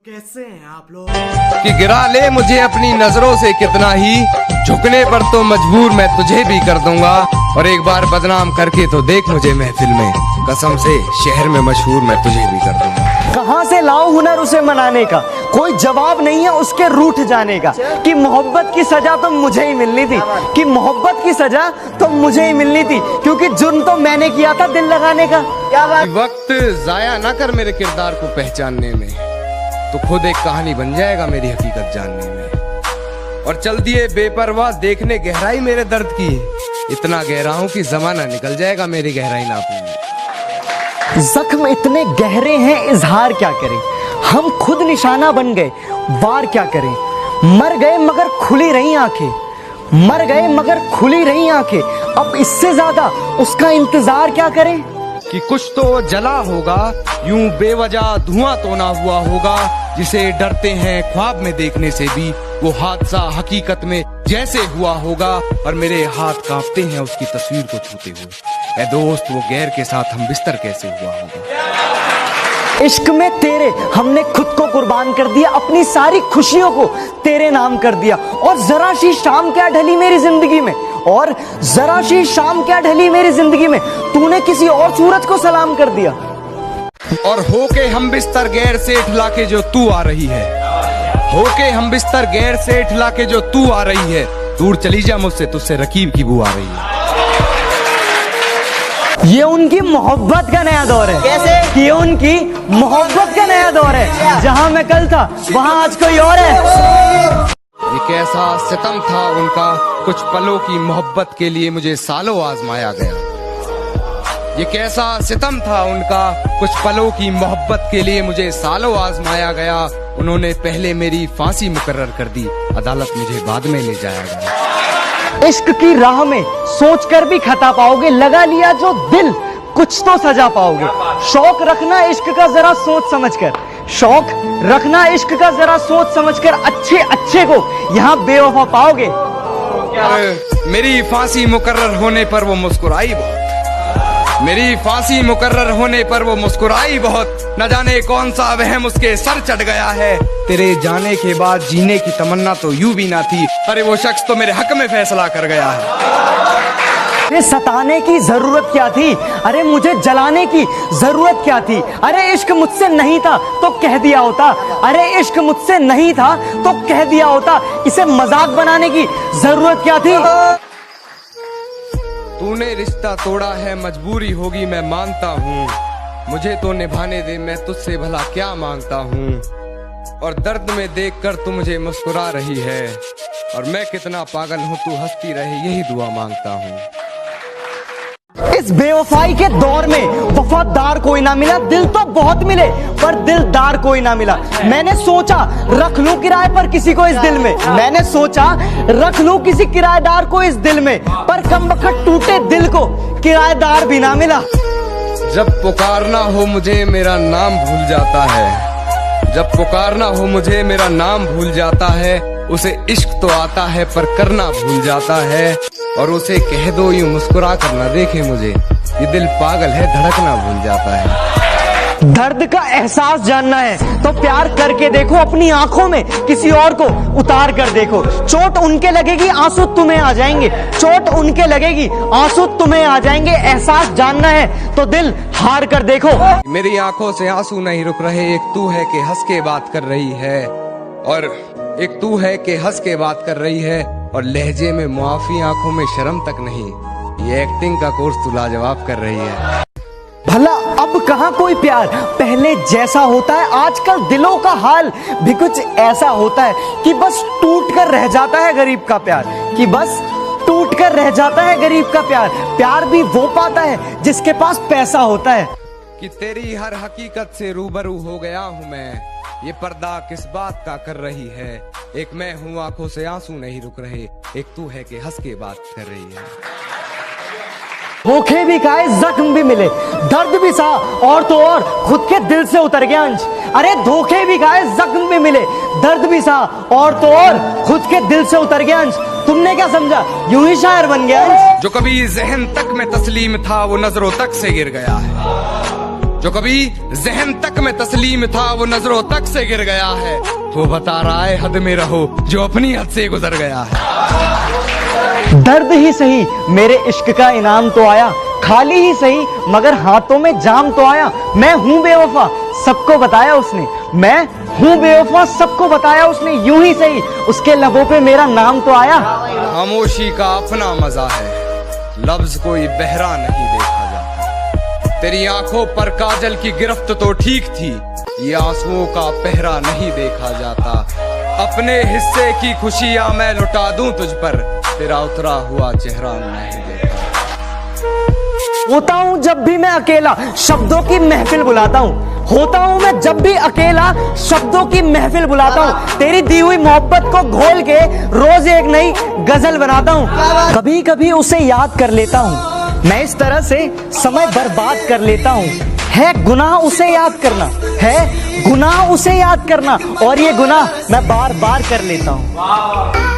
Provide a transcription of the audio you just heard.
कैसे हैं आप लोग? कि गिरा ले मुझे अपनी नजरों से कितना ही, झुकने पर तो मजबूर मैं तुझे भी कर दूंगा। और एक बार बदनाम करके तो देख मुझे महफिल में, कसम से शहर में मशहूर मैं तुझे भी कर दूंगा। कहाँ से लाऊं हुनर उसे मनाने का, कोई जवाब नहीं है उसके रूठ जाने का। कि मोहब्बत की सजा तो मुझे ही मिलनी थी, कि मोहब्बत की सजा तो मुझे ही मिलनी थी, क्योंकि जुर्म तो मैंने किया था दिल लगाने का। क्या बात। वक्त जाया ना कर मेरे किरदार को पहचानने में, तो खुद एक कहानी बन जाएगा मेरी हकीकत जानने में। और चल दिए बेपरवाह देखने गहराई मेरे दर्द की, इतना गहरा हूं कि जमाना निकल जाएगा मेरी गहराई नापने में। जख्म इतने गहरे हैं इजहार क्या करें, हम खुद निशाना बन गए वार क्या करें। मर गए मगर खुली रही आंखें, मर गए मगर खुली रही आंखें, अब इससे ज्यादा उसका इंतजार क्या करें। कि कुछ तो जला होगा, यूं बेवजह धुआं तो ना हुआ होगा, जिसे डरते हैं ख्वाब में देखने से भी, वो हादसा हकीकत में जैसे हुआ होगा। और मेरे हाथ कांपते हैं उसकी तस्वीर को छूते हुए। ऐ दोस्त वो गैर के साथ हम बिस्तर कैसे हुआ होगा। इश्क में तेरे हमने खुद को कुर्बान कर दिया, अपनी सारी खुशियों को तेरे नाम कर दिया। और जरा सी शाम क्या ढली मेरी जिंदगी में, और जरा सी शाम क्या ढली मेरी जिंदगी में, तूने किसी और सूरज को सलाम कर दिया। और होके हम बिस्तर गैर से ठिला के जो तू आ रही है, होके हम बिस्तर गैर से ठिला के जो तू आ रही है, दूर चली जा मुझसे, तुझसे रकीब की बू आ रही है। ये उनकी मोहब्बत का नया दौर है। कैसे? ये उनकी मोहब्बत का नया दौर है, जहां मैं कल था वहां आज कोई और है। ये कैसा सितम था उनका, कुछ पलों की मोहब्बत के लिए मुझे सालों आजमाया गया। ये कैसा सितम था उनका, कुछ पलों की मोहब्बत के लिए मुझे सालों आजमाया गया। उन्होंने पहले मेरी फांसी मुकर्रर कर दी, अदालत मुझे बाद में ले जाया गया। इश्क की राह में सोच कर भी खता पाओगे, लगा लिया जो दिल कुछ तो सजा पाओगे। शौक रखना इश्क का जरा सोच समझकर, शौक रखना इश्क का जरा सोच समझकर, अच्छे अच्छे को यहाँ बेवफा पाओगे। मेरी फांसी मुकर्रर होने पर वो मुस्कुराई बहुत, मेरी फांसी मुकर्रर होने पर वो मुस्कुराई बहुत। न जाने कौन सा वहम उसके सर चढ़ गया है, तेरे जाने के बाद जीने की तमन्ना तो यूं भी ना थी। अरे वो शख्स तो मेरे हक में फैसला कर गया है। सताने की जरूरत क्या थी, अरे मुझे जलाने की जरूरत क्या थी। अरे इश्क मुझसे नहीं था तो कह दिया होता, अरे इश्क मुझसे नहीं था तो कह दिया होता। इसे मजाक बनाने की जरूरत क्या थी। तूने रिश्ता तोड़ा है, मजबूरी होगी मैं मानता हूँ, मुझे तो निभाने दे, मैं तुझसे भला क्या मांगता हूँ। और दर्द में देखकर तू मुझे मुस्कुरा रही है, और मैं कितना पागल हूँ तू हंसती रहे, यही दुआ मांगता हूँ। इस बेवफाई के दौर में वफादार कोई ना मिला, दिल तो बहुत मिले पर दिलदार कोई ना मिला। मैंने सोचा रख लूं किराए पर किसी को इस दिल में, मैंने सोचा रख लूं किसी किराएदार को इस दिल में, पर कमबख्त टूटे दिल को किराएदार भी ना मिला। जब पुकारना हो मुझे मेरा नाम भूल जाता है, जब पुकारना हो मुझे मेरा नाम भूल जाता है। उसे इश्क तो आता है पर करना भूल जाता है, और उसे कह दो यूं मुस्कुरा कर ना देखे मुझे, ये दिल पागल है धड़कना भूल जाता है। दर्द का एहसास जानना है तो प्यार करके देखो, अपनी आंखों में किसी और को उतार कर देखो। चोट उनके लगेगी आंसू तुम्हें आ जाएंगे, चोट उनके लगेगी आंसू तुम्हें आ जाएंगे। एहसास जानना है तो दिल हार कर देखो। मेरी आंखों से आंसू नहीं रुक रहे, एक तू है कि हंस के बात कर रही है, और एक तू है कि हंस के बात कर रही है, और लहजे में मुआफी आंखों में शर्म तक नहीं, ये एक्टिंग का कोर्स तू लाजवाब कर रही है। भला अब कहाँ कोई प्यार पहले जैसा होता है, आजकल दिलों का हाल भी कुछ ऐसा होता है कि बस टूट कर रह जाता है गरीब का प्यार, कि बस टूट कर रह जाता है गरीब का प्यार। प्यार भी वो पाता है जिसके पास पैसा होता है। कि तेरी हर हकीकत से रूबरू हो गया हूँ मैं, ये पर्दा किस बात का कर रही है। एक मैं हूँ आंखों से आंसू नहीं रुक रहे, एक तू है कि हंस के बात कर रही है। धोखे भी खाए जख्म भी मिले, दर्द भी सा और तो और खुद के दिल से उतर गया अंश। अरे धोखे भी खाए जख्म भी मिले, दर्द भी सा और तो और खुद के दिल से उतर गया अंश। तुमने क्या समझा यूं ही शायर बन गया अंश। जो कभी जहन तक में तस्लीम था वो नजरों तक से गिर गया है, जो कभी जहन तक में तस्लीम था वो नजरों तक से गिर गया है। वो बता रहा है हद में रहो जो अपनी हद से गुजर गया है। दर्द ही सही मेरे इश्क का इनाम तो आया, खाली ही सही मगर हाथों में जाम तो आया। मैं हूं बेवफा सबको बताया उसने, मैं हूं बेवफा सबको बताया उसने। यूं ही सही उसके लबों पे मेरा नाम तो आया। खामोशी का अपना मजा है, लफ्ज कोई बहरा नहीं देखा जाता। तेरी आंखों पर काजल की गिरफ्त तो ठीक थी, ये आंसुओं का पहरा नहीं देखा जाता। अपने हिस्से की खुशियां मैं लुटा दूं तुझ पर, तेरा उतरा हुआ चेहरा नहीं देखा। होता हूं जब भी मैं अकेला शब्दों की महफिल बुलाता हूं, होता हूं मैं जब भी अकेला शब्दों की महफिल बुलाता हूं। तेरी दी हुई मोहब्बत को घोल के रोज एक नई गजल बनाता हूं। कभी कभी उसे याद कर लेता हूं, मैं इस तरह से समय बर्बाद कर लेता हूं। है गुनाह उसे याद करना, है गुनाह उसे याद करना, और ये गुनाह मैं बार बार कर लेता हूं।